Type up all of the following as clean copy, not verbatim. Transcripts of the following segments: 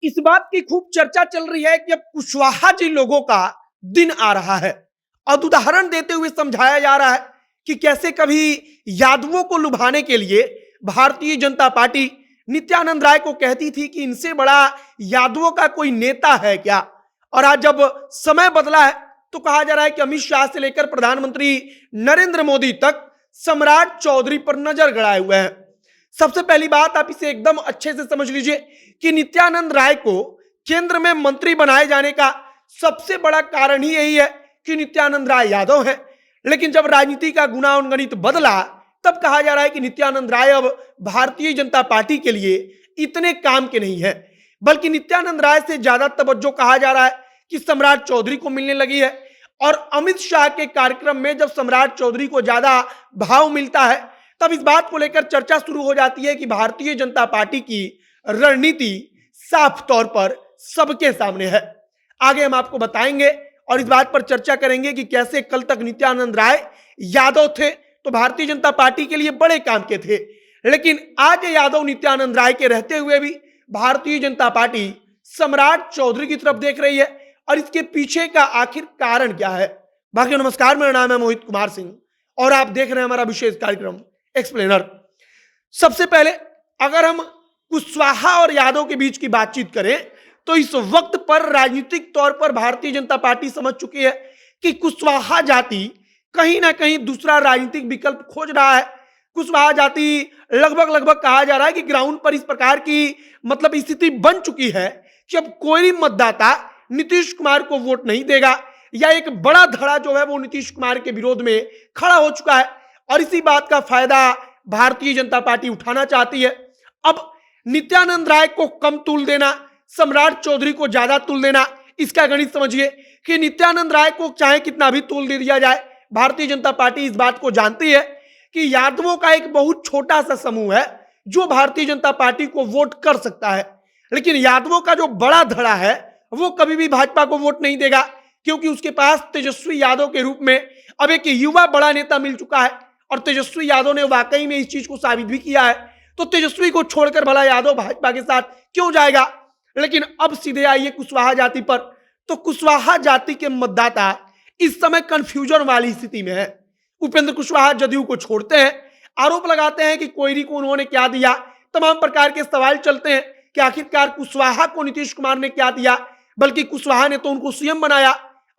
इस बात की खूब चर्चा चल रही है कि अब कुशवाहा जी लोगों का दिन आ रहा है और उदाहरण देते हुए समझाया जा रहा है कि कैसे कभी यादवों को लुभाने के लिए भारतीय जनता पार्टी नित्यानंद राय को कहती थी कि इनसे बड़ा यादवों का कोई नेता है क्या। और आज जब समय बदला है तो कहा जा रहा है कि अमित शाह से लेकर प्रधानमंत्री नरेंद्र मोदी तक सम्राट चौधरी पर नजर गड़ाए हुए हैं। सबसे पहली बात आप इसे एकदम अच्छे से समझ लीजिए कि नित्यानंद राय को केंद्र में मंत्री बनाए जाने का सबसे बड़ा कारण ही यही है कि नित्यानंद राय यादव है। लेकिन जब राजनीति का गुणानुगणित बदला तब कहा जा रहा है कि नित्यानंद राय अब भारतीय जनता पार्टी के लिए इतने काम के नहीं है, बल्कि नित्यानंद राय से ज्यादा तवज्जो कहा जा रहा है कि सम्राट चौधरी को मिलने लगी है। और अमित शाह के कार्यक्रम में जब सम्राट चौधरी को ज्यादा भाव मिलता है तब इस बात को लेकर चर्चा शुरू हो जाती है कि भारतीय जनता पार्टी की रणनीति साफ तौर पर सबके सामने है। आगे हम आपको बताएंगे और इस बात पर चर्चा करेंगे कि कैसे कल तक नित्यानंद राय यादव थे तो भारतीय जनता पार्टी के लिए बड़े काम के थे, लेकिन आज यादव नित्यानंद राय के रहते हुए भी भारतीय जनता पार्टी सम्राट चौधरी की तरफ देख रही है। और इसके पीछे का आखिर कारण क्या है। बाकी नमस्कार, मेरा नाम है मोहित कुमार सिंह और आप देख रहे हैं हमारा विशेष कार्यक्रम एक्सप्लेनर। सबसे पहले अगर हम कुशवाहा और यादव के बीच की बातचीत करें तो इस वक्त पर राजनीतिक तौर पर भारतीय जनता पार्टी समझ चुकी है कि कुशवाहा जाति कहीं ना कहीं दूसरा राजनीतिक विकल्प खोज रहा है। कुशवाहा जाति लगभग कहा जा रहा है कि ग्राउंड पर इस प्रकार की स्थिति बन चुकी है कि अब कोई मतदाता नीतीश कुमार को वोट नहीं देगा या एक बड़ा धड़ा जो है वो नीतीश कुमार के विरोध में खड़ा हो चुका है। और इसी बात का फायदा भारतीय जनता पार्टी उठाना चाहती है। अब नित्यानंद राय को कम तूल देना, सम्राट चौधरी को ज्यादा तूल देना, इसका गणित समझिए कि नित्यानंद राय को चाहे कितना भी तूल दे दिया जाए, भारतीय जनता पार्टी इस बात को जानती है कि यादवों का एक बहुत छोटा सा समूह है जो भारतीय जनता पार्टी को वोट कर सकता है। लेकिन यादवों का जो बड़ा धड़ा है वो कभी भी भाजपा को वोट नहीं देगा, क्योंकि उसके पास तेजस्वी यादव के रूप में अब एक युवा बड़ा नेता मिल चुका है और तेजस्वी यादव ने वाकई में इस चीज को साबित भी किया है। तो तेजस्वी को छोड़कर भला यादव भाजपा के साथ क्यों जाएगा। लेकिन अब सीधे आइए कुशवाहा जाति पर, तो कुशवाहा जाति के मतदाता इस समय कंफ्यूजन वाली स्थिति में है। उपेंद्र कुशवाहा जदयू को छोड़ते हैं, आरोप लगाते हैं कि कोयरी को उन्होंने क्या दिया, तमाम प्रकार के सवाल चलते हैं कि आखिरकार कुशवाहा को नीतीश कुमार ने क्या दिया, बल्कि कुशवाहा ने तो उनको सीएम बनाया।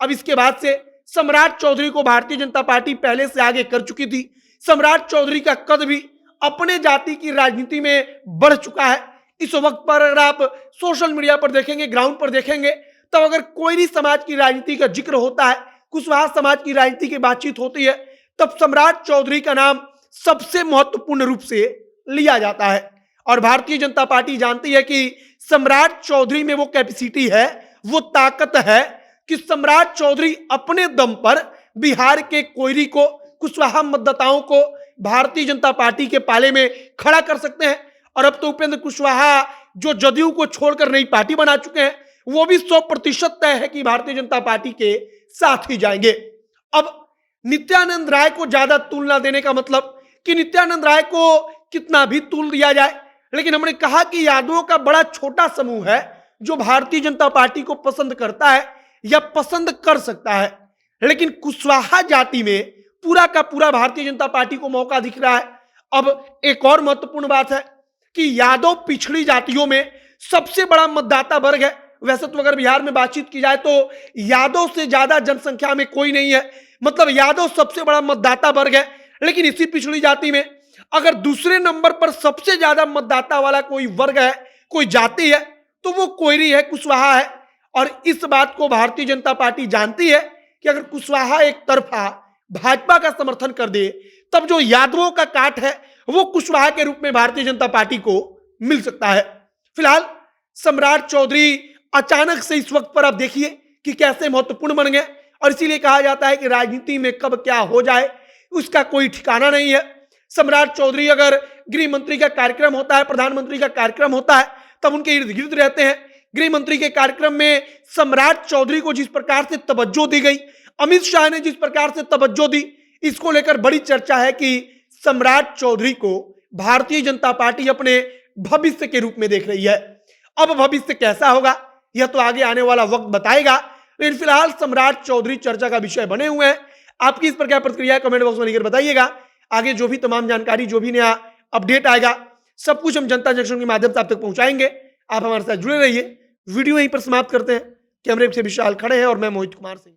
अब इसके बाद से सम्राट चौधरी को भारतीय जनता पार्टी पहले से आगे कर चुकी थी। सम्राट चौधरी का कद भी अपने जाति की राजनीति में बढ़ चुका है। इस वक्त पर अगर आप सोशल मीडिया पर देखेंगे, ग्राउंड पर देखेंगे, तब अगर कोई समाज की राजनीति का जिक्र होता है, कुशवाहा समाज की राजनीति की बातचीत होती है, तब सम्राट चौधरी का नाम सबसे महत्वपूर्ण रूप से लिया जाता है। और भारतीय जनता पार्टी जानती है कि सम्राट चौधरी में वो कैपेसिटी है, वो ताकत है कि सम्राट चौधरी अपने दम पर बिहार के कोयरी को, कुशवाहा मतदाताओं को भारतीय जनता पार्टी के पाले में खड़ा कर सकते हैं। और अब तो उपेंद्र कुशवाहा जो जदयू को छोड़कर नई पार्टी बना चुके हैं, वो भी 100% तय है कि भारतीय जनता पार्टी के साथ ही जाएंगे। अब नित्यानंद राय को ज्यादा तूल ना देने का मतलब कि नित्यानंद राय को कितना भी तूल दिया जाए, लेकिन हमने कहा कि यादवों का बड़ा छोटा समूह है जो भारतीय जनता पार्टी को पसंद करता है या पसंद कर सकता है। लेकिन कुशवाहा जाति में पूरा का पूरा भारतीय जनता पार्टी को मौका दिख रहा है। अब एक और महत्वपूर्ण बात है कि यादव पिछड़ी जातियों में सबसे बड़ा मतदाता वर्ग है। वैसे तो अगर बिहार में बातचीत की जाए तो यादव से ज्यादा जनसंख्या में कोई नहीं है, यादव सबसे बड़ा मतदाता वर्ग है। लेकिन इसी पिछड़ी जाति में अगर दूसरे नंबर पर सबसे ज्यादा मतदाता वाला कोई वर्ग है, कोई जाति है, तो वो कोयरी है, कुशवाहा है। और इस बात को भारतीय जनता पार्टी जानती है कि अगर कुशवाहा एक तरफा भाजपा का समर्थन कर दे तब जो यादवों का काट है वो कुशवाहा के रूप में भारतीय जनता पार्टी को मिल सकता है। फिलहाल सम्राट चौधरी अचानक से इस वक्त पर आप देखिए कि कैसे महत्वपूर्ण बन गए, और इसीलिए कहा जाता है कि राजनीति में कब क्या हो जाए उसका कोई ठिकाना नहीं है। सम्राट चौधरी अगर गृह मंत्री का कार्यक्रम होता है, प्रधानमंत्री का कार्यक्रम होता है, तब उनके इर्द गिर्द रहते हैं। गृह मंत्री के कार्यक्रम में सम्राट चौधरी को जिस प्रकार से तवज्जो दी गई, अमित शाह ने जिस प्रकार से तवज्जो दी, इसको लेकर बड़ी चर्चा है कि सम्राट चौधरी को भारतीय जनता पार्टी अपने भविष्य के रूप में देख रही है। अब भविष्य कैसा होगा यह तो आगे आने वाला वक्त बताएगा, लेकिन फिलहाल सम्राट चौधरी चर्चा का विषय बने हुए हैं। आपकी इस पर क्या प्रतिक्रिया है कमेंट बॉक्स में लिखकर बताइएगा। आगे जो भी तमाम जानकारी, जो भी नया अपडेट आएगा, सब कुछ हम जनता जंक्शन के माध्यम से आप तक पहुंचाएंगे। आप हमारे साथ जुड़े रहिए। वीडियो यहीं पर समाप्त करते हैं। कैमरे से विशाल खड़े हैं और मैं मोहित कुमार सिंह।